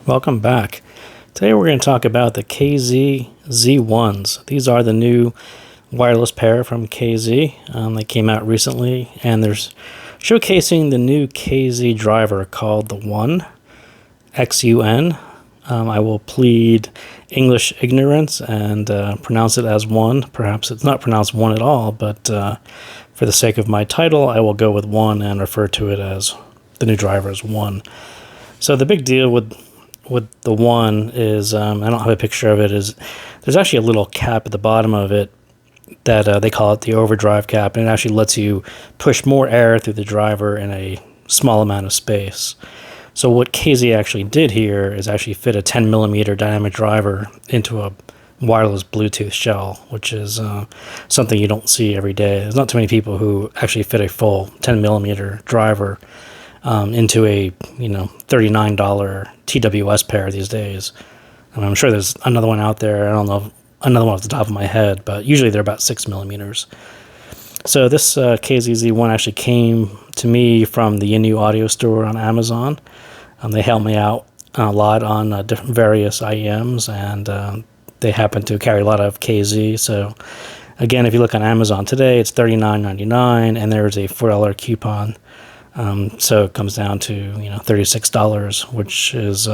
Welcome back. Today we're going to talk about the KZ Z1s. These are the new wireless pair from KZ. They came out recently, and they're showcasing the new KZ driver called the One, XUN. I will plead English ignorance and pronounce it as One. Perhaps it's not pronounced One at all, but for the sake of my title, I will go with One and refer to it as the new driver as One. So the big deal with the One is, I don't have a picture of it, is there's actually a little cap at the bottom of it that they call it the overdrive cap, and it actually lets you push more air through the driver in a small amount of space. So what KZ actually did here is actually fit a 10 millimeter dynamic driver into a wireless Bluetooth shell, which is something you don't see every day. There's not too many people who actually fit a full 10 millimeter driver into a $39 TWS pair these days. And I'm sure there's another one out there. I don't know another one off the top of my head, but usually they're about 6 millimeters. So this KZ1 actually came to me from the INU audio store on Amazon. They helped me out a lot on different various IEMs, and they happen to carry a lot of KZ. So again, if you look on Amazon today, it's $39.99, and there's a $4 coupon. So it comes down to $36, which is,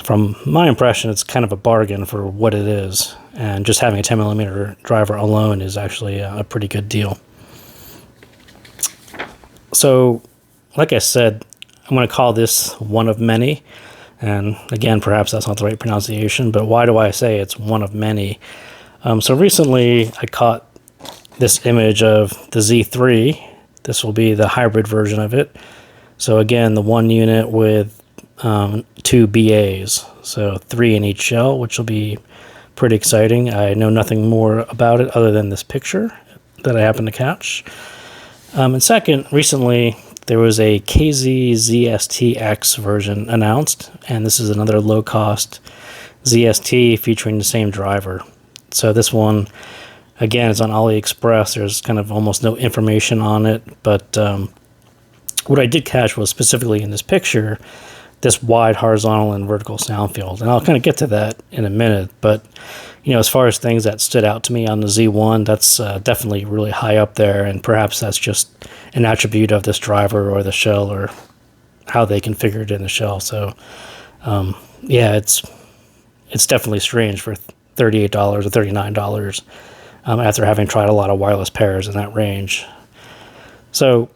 from my impression, it's kind of a bargain for what it is. And just having a 10 millimeter driver alone is actually a pretty good deal. So, like I said, I'm going to call this one of many. And again, perhaps that's not the right pronunciation, but why do I say it's one of many? So recently I caught this image of the Z3. This will be the hybrid version of it. So again, the one unit with 2 BAs, so 3 in each shell, which will be pretty exciting. I know nothing more about it other than this picture that I happened to catch. And second, recently there was a KZ ZST-X version announced, and this is another low-cost ZST featuring the same driver. So this one, again, it's on AliExpress. There's kind of almost no information on it, but what I did catch was specifically in this picture, this wide horizontal and vertical sound field. And I'll kind of get to that in a minute, but as far as things that stood out to me on the Z1, that's definitely really high up there, and perhaps that's just an attribute of this driver or the shell or how they configured it in the shell. So yeah, it's definitely strange for $38 or $39 after having tried a lot of wireless pairs in that range. So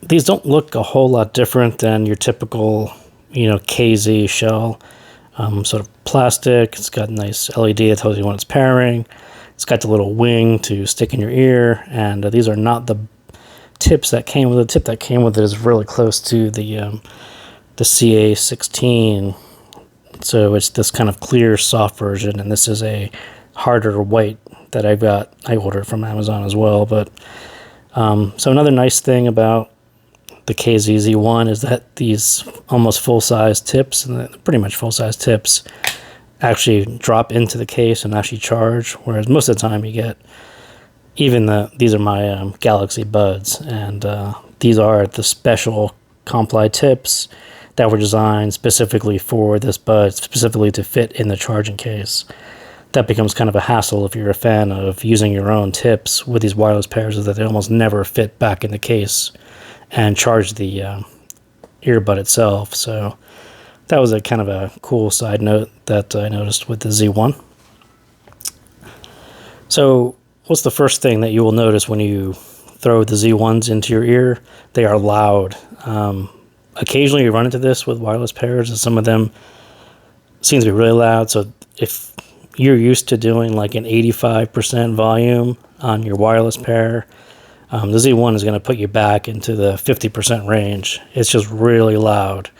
these don't look a whole lot different than your typical KZ shell. Sort of plastic. It's got a nice LED that tells you when it's pairing. It's got the little wing to stick in your ear, and these are not the tips that came with it. The tip that came with it is really close to the CA16. So it's this kind of clear, soft version, and this is a harder white that I ordered from Amazon as well. But so another nice thing about the KZ1 is that these almost full-size tips, and pretty much full-size tips, actually drop into the case and actually charge, whereas most of the time you get these are my Galaxy Buds, and these are the special Comply tips that were designed specifically for this bud, specifically to fit in the charging case. That becomes kind of a hassle if you're a fan of using your own tips with these wireless pairs, is that they almost never fit back in the case and charge the earbud itself. So that was a kind of a cool side note that I noticed with the Z1. So what's the first thing that you will notice when you throw the Z1s into your ear? They are loud. Occasionally you run into this with wireless pairs, and some of them seem to be really loud. So if you're used to doing like an 85% volume on your wireless pair, the Z1 is going to put you back into the 50% range. It's just really loud.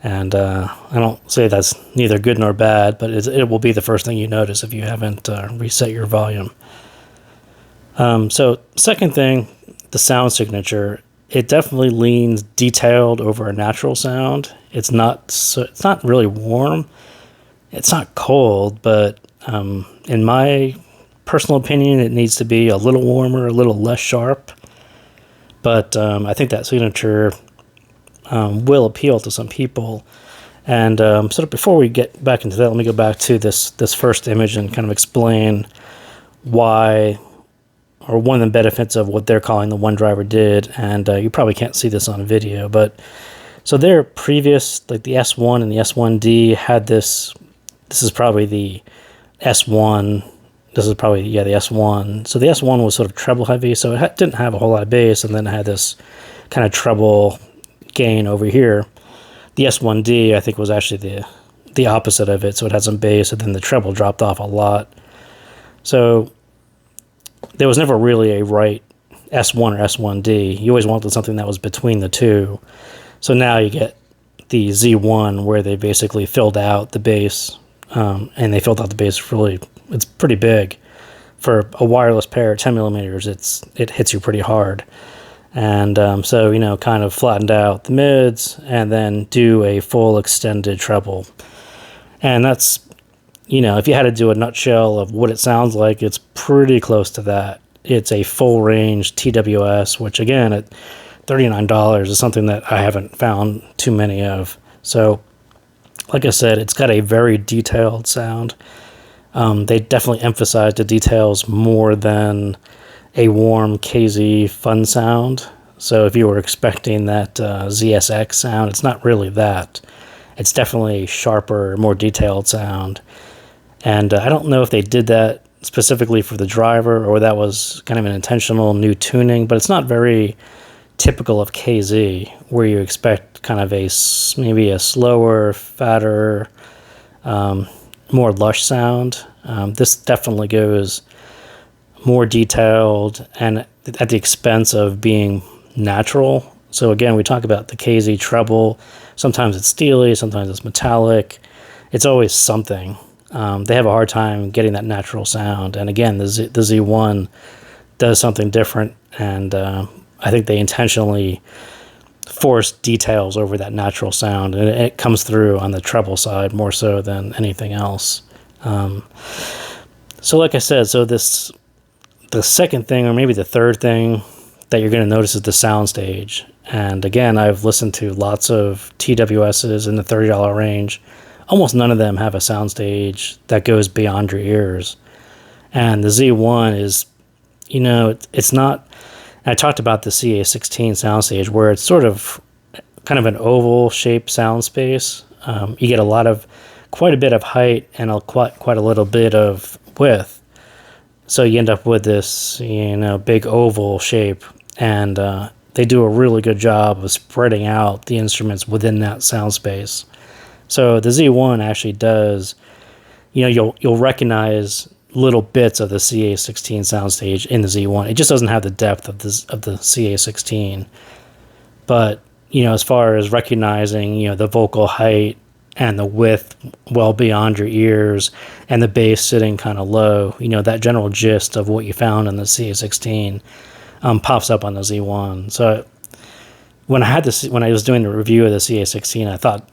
And I don't say that's neither good nor bad, but it will be the first thing you notice if you haven't reset your volume. So second thing, the sound signature. It definitely leans detailed over a natural sound. It's not really warm. It's not cold, but in my personal opinion, it needs to be a little warmer, a little less sharp. But I think that signature will appeal to some people. And sort of before we get back into that, let me go back to this first image and kind of explain why, or one of the benefits of what they're calling the one driver did. And you probably can't see this on video, but so their previous, like the S1 and the S1D had this. This is probably the S1. This is probably, yeah, the S1. So the S1 was sort of treble heavy, so it didn't have a whole lot of bass, and then it had this kind of treble gain over here. The S1D, I think, was actually the opposite of it, so it had some bass, and then the treble dropped off a lot. So there was never really a right S1 or S1D. You always wanted something that was between the two. So now you get the Z1, where they basically filled out the bass, and they filled out the bass really. It's pretty big for a wireless pair, 10 millimeters. It hits you pretty hard. And so, you know, kind of flattened out the mids and then do a full extended treble. And that's, you know, if you had to do a nutshell of what it sounds like, it's pretty close to that. It's a full range TWS, which again, at $39 is something that I haven't found too many of. So, like I said, it's got a very detailed sound. They definitely emphasize the details more than a warm KZ fun sound. So if you were expecting that ZSX sound, it's not really that. It's definitely a sharper, more detailed sound. And I don't know if they did that specifically for the driver or that was kind of an intentional new tuning, but it's not very typical of KZ, where you expect kind of maybe a slower, fatter, more lush sound. This definitely goes more detailed and at the expense of being natural. So again, we talk about the KZ treble. Sometimes it's steely, sometimes it's metallic. It's always something. They have a hard time getting that natural sound. And again, the Z1 does something different, and I think they intentionally force details over that natural sound, and it comes through on the treble side more so than anything else. So like I said, the second thing, or maybe the third thing that you're going to notice is the soundstage. And again, I've listened to lots of TWSs in the $30 range. Almost none of them have a soundstage that goes beyond your ears. And the Z1 is, you know, it's not. I talked about the CA16 soundstage, where it's sort of kind of an oval shaped sound space. You get quite a bit of height and quite a little bit of width. So you end up with this, you know, big oval shape, and they do a really good job of spreading out the instruments within that sound space. So the Z1 actually does, you know, you'll recognize little bits of the CA16 soundstage in the Z1. It just doesn't have the depth of the CA16. But, you know, as far as recognizing, you know, the vocal height and the width well beyond your ears and the bass sitting kind of low, you know, that general gist of what you found in the CA16 pops up on the Z1. So when I was doing the review of the CA16, I thought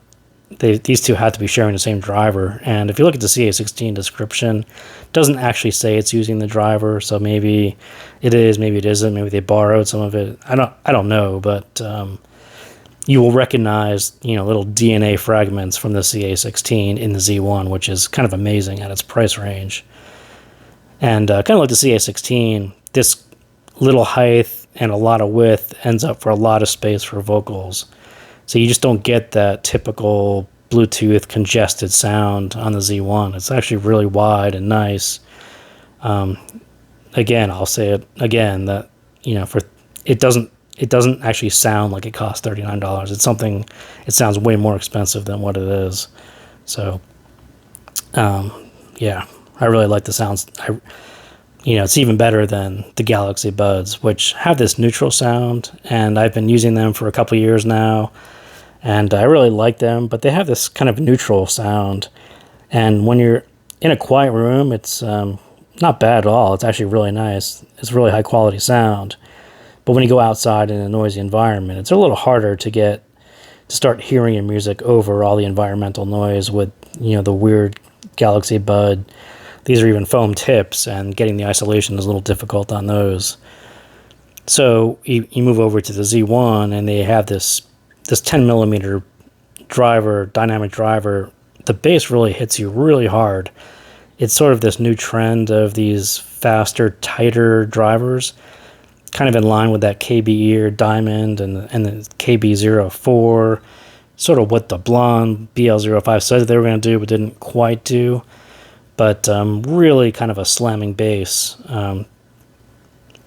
these two had to be sharing the same driver. And if you look at the CA16 description, it doesn't actually say it's using the driver. So maybe it is, maybe it isn't. Maybe they borrowed some of it. I don't know, but you will recognize, you know, little DNA fragments from the CA16 in the Z1, which is kind of amazing at its price range. And kind of like the CA16, this little height and a lot of width ends up for a lot of space for vocals. So you just don't get that typical Bluetooth congested sound on the Z1. It's actually really wide and nice. Again, I'll say it again, that, you know, it doesn't actually sound like it costs $39. It sounds way more expensive than what it is. So, yeah, I really like the sounds. You know, it's even better than the Galaxy Buds, which have this neutral sound, and I've been using them for a couple years now, and I really like them, but they have this kind of neutral sound, and when you're in a quiet room, it's not bad at all. It's actually really nice. It's really high quality sound. But when you go outside in a noisy environment, it's a little harder to start hearing your music over all the environmental noise with, you know, the weird Galaxy Bud. These are even foam tips, and getting the isolation is a little difficult on those. So you move over to the Z1, and they have this this 10 millimeter driver, dynamic driver, the bass really hits you really hard. It's sort of this new trend of these faster, tighter drivers, kind of in line with that KBE or Diamond and the KB04, sort of what the Blonde BL05 said they were going to do but didn't quite do. But really kind of a slamming bass.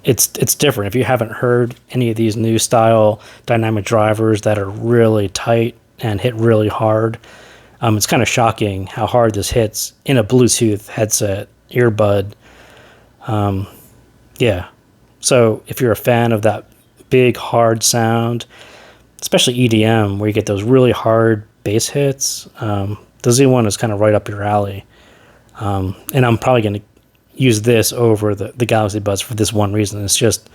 It's different. If you haven't heard any of these new style dynamic drivers that are really tight and hit really hard, it's kind of shocking how hard this hits in a Bluetooth headset, earbud. Yeah. So if you're a fan of that big, hard sound, especially EDM, where you get those really hard bass hits, the Z1 is kind of right up your alley. And I'm probably going to use this over the Galaxy Buds for this one reason. It's just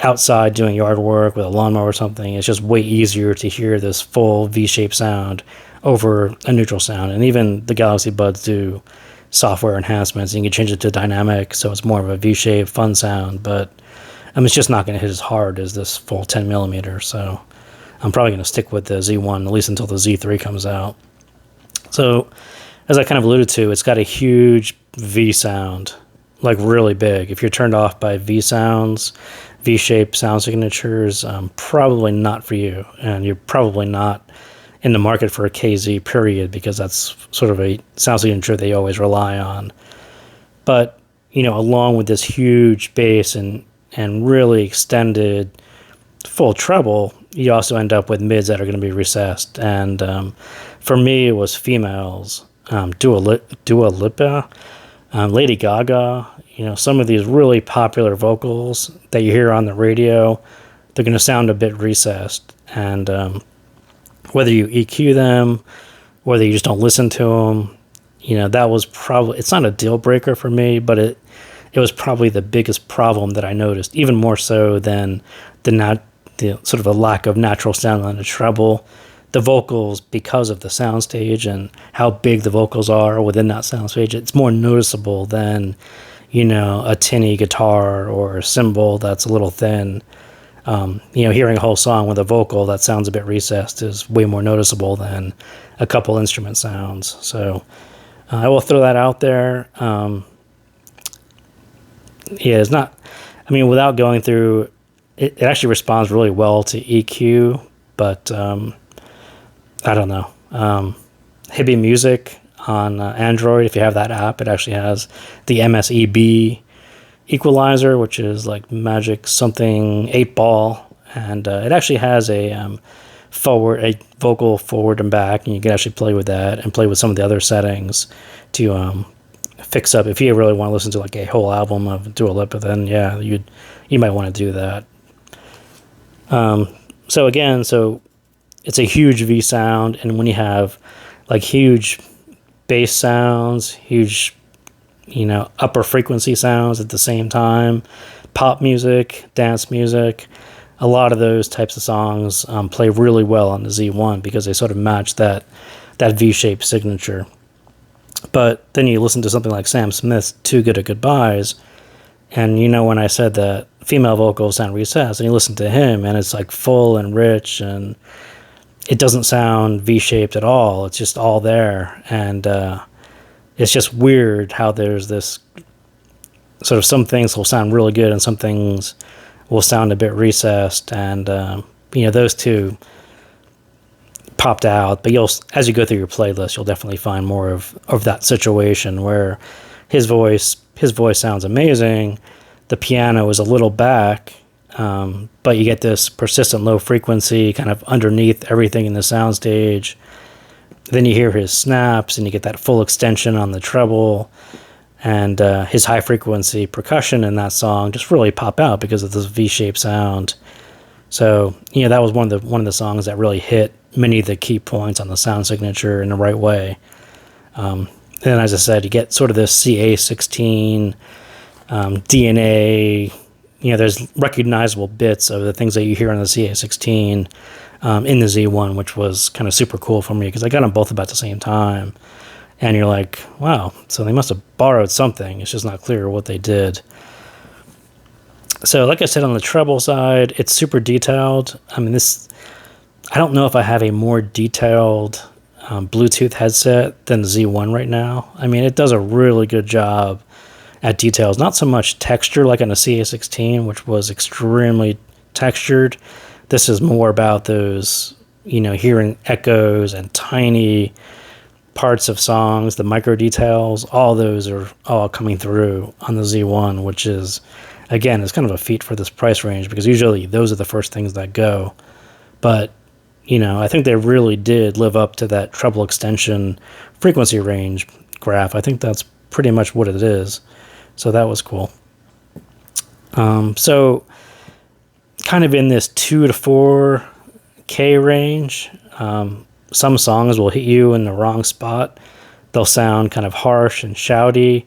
outside doing yard work with a lawnmower or something. It's just way easier to hear this full V-shaped sound over a neutral sound. And even the Galaxy Buds do software enhancements. You can change it to dynamic, so it's more of a V-shaped, fun sound. But it's just not going to hit as hard as this full 10 millimeter. So I'm probably going to stick with the Z1, at least until the Z3 comes out. So as I kind of alluded to, it's got a huge V sound, like really big. If you're turned off by V sounds, V-shaped sound signatures, probably not for you. And you're probably not in the market for a KZ, period, because that's sort of a sound signature they always rely on. But, along with this huge bass and really extended full treble, you also end up with mids that are going to be recessed. And for me, it was females. Dua Lipa, Lady Gaga, some of these really popular vocals that you hear on the radio, they're going to sound a bit recessed. And whether you EQ them, whether you just don't listen to them, that was probably, it's not a deal breaker for me, but it was probably the biggest problem that I noticed, even more so than the sort of a lack of natural sound on the treble. The vocals, because of the soundstage and how big the vocals are within that soundstage, it's more noticeable than, a tinny guitar or a cymbal that's a little thin. Hearing a whole song with a vocal that sounds a bit recessed is way more noticeable than a couple instrument sounds. So I will throw that out there. It's not, without going through, it actually responds really well to EQ, but I don't know. Hibby Music on Android, if you have that app, it actually has the MSEB equalizer, which is like Magic something 8-ball, and it actually has a vocal forward and back, and you can actually play with that and play with some of the other settings to fix up. If you really want to listen to like a whole album of Dua Lipa, then yeah, you might want to do that. So it's a huge V sound, and when you have like huge bass sounds, huge, upper frequency sounds at the same time, pop music, dance music, a lot of those types of songs play really well on the Z1 because they sort of match that V-shaped signature. But then you listen to something like Sam Smith's Too Good at Goodbyes, and when I said that female vocals sound recessed, and you listen to him, and it's like full and rich, and it doesn't sound V-shaped at all. It's just all there. And it's just weird how there's this sort of, some things will sound really good and some things will sound a bit recessed. And, those two popped out. But as you go through your playlist, you'll definitely find more of that situation where his voice sounds amazing. The piano is a little back. But you get this persistent low frequency kind of underneath everything in the soundstage. Then you hear his snaps, and you get that full extension on the treble, and his high frequency percussion in that song just really pop out because of this V-shaped sound. So that was one of the songs that really hit many of the key points on the sound signature in the right way. And then, as I said, you get sort of this CA16 DNA. There's recognizable bits of the things that you hear on the CA16 in the Z1, which was kind of super cool for me because I got them both about the same time. And you're like, wow, so they must have borrowed something. It's just not clear what they did. So like I said, on the treble side, it's super detailed. I don't know if I have a more detailed Bluetooth headset than the Z1 right now. I mean, it does a really good job at details. Not so much texture like on a CA16, which was extremely textured. This is more about those, hearing echoes and tiny parts of songs, the micro details. All those are all coming through on the Z1, which is, again, it's kind of a feat for this price range because usually those are the first things that go. But I think they really did live up to that treble extension frequency range graph. I think that's pretty much what it is. So that was cool. So kind of in this 2 to 4K range, some songs will hit you in the wrong spot. They'll sound kind of harsh and shouty.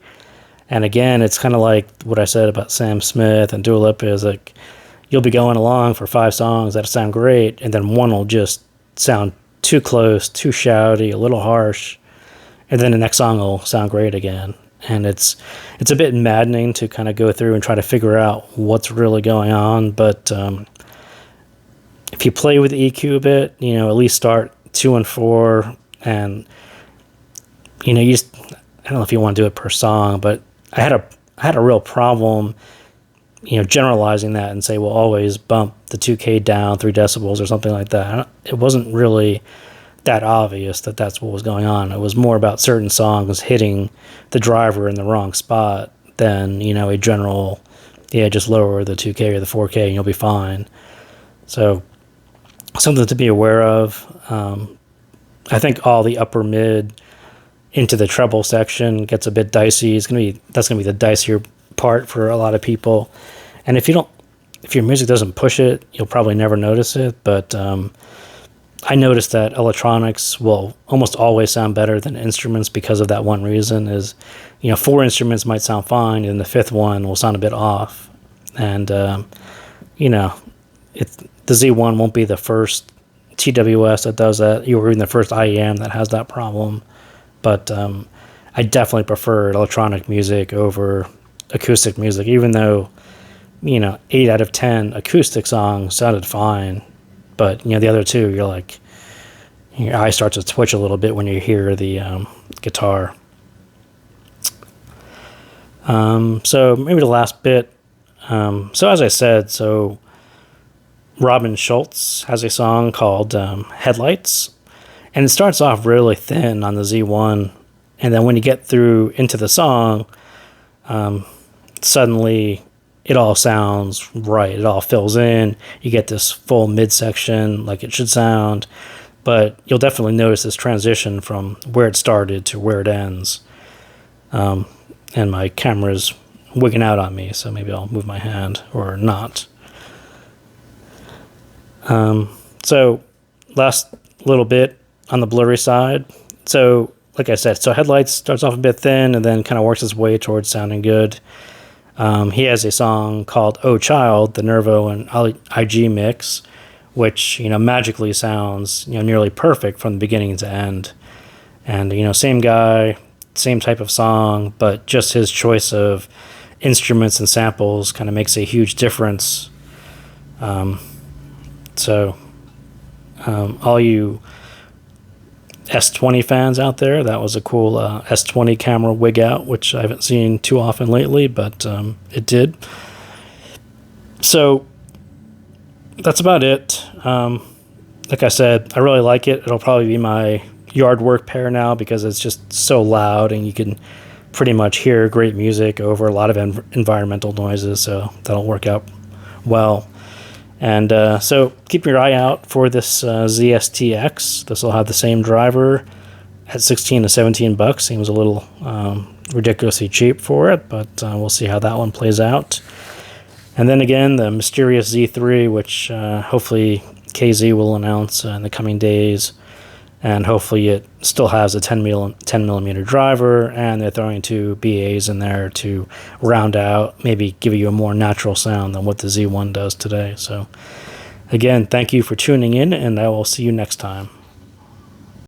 And again, it's kind of like what I said about Sam Smith and Dua Lipa is like, you'll be going along for 5 songs that sound great, and then one will just sound too close, too shouty, a little harsh, and then the next song will sound great again. And it's a bit maddening to kind of go through and try to figure out what's really going on. But if you play with the EQ a bit, at least start 2 and 4, and I don't know if you want to do it per song, but I had a real problem generalizing that and say, well, always bump the 2K down 3 decibels or something like that. It wasn't really that obvious that that's what was going on. It was more about certain songs hitting the driver in the wrong spot than, a general, just lower the 2K or the 4K and you'll be fine. So something to be aware of. I think all the upper mid into the treble section gets a bit dicey. That's going to be the dicier part for a lot of people. And if your music doesn't push it, you'll probably never notice it. But I noticed that electronics will almost always sound better than instruments because of that one reason is, 4 instruments might sound fine and the 5th one will sound a bit off. And, the Z1 won't be the first TWS that does that. You were even the first IEM that has that problem. But I definitely prefer electronic music over acoustic music, even though, 8 out of 10 acoustic songs sounded fine. But, the other 2, you're like, your eye starts to twitch a little bit when you hear the guitar. So maybe the last bit. So as I said, Robin Schultz has a song called Headlights. And it starts off really thin on the Z1. And then when you get through into the song, suddenly it all sounds right. It all fills in. You get this full midsection like it should sound. But you'll definitely notice this transition from where it started to where it ends. And my camera's wigging out on me, so maybe I'll move my hand or not. So last little bit on the blurry side. So like I said, Headlights starts off a bit thin and then kind of works its way towards sounding good. He has a song called Oh Child, the Nervo and IG mix, which, magically sounds, nearly perfect from the beginning to end. And, same guy, same type of song, but just his choice of instruments and samples kind of makes a huge difference. All you S20 fans out there, that was a cool S20 camera wig out, which I haven't seen too often lately, but it did. So that's about it. Like I said, I really like it. It'll probably be my yard work pair now because it's just so loud and you can pretty much hear great music over a lot of environmental noises, so that'll work out well. And so keep your eye out for this ZSTX. This will have the same driver at 16 to 17 bucks. Seems a little ridiculously cheap for it, but we'll see how that one plays out. And then again, the mysterious Z3, which hopefully KZ will announce in the coming days. And hopefully it still has a 10 millimeter driver, and they're throwing 2 BAs in there to round out, maybe give you a more natural sound than what the Z1 does today. So again, thank you for tuning in, and I will see you next time.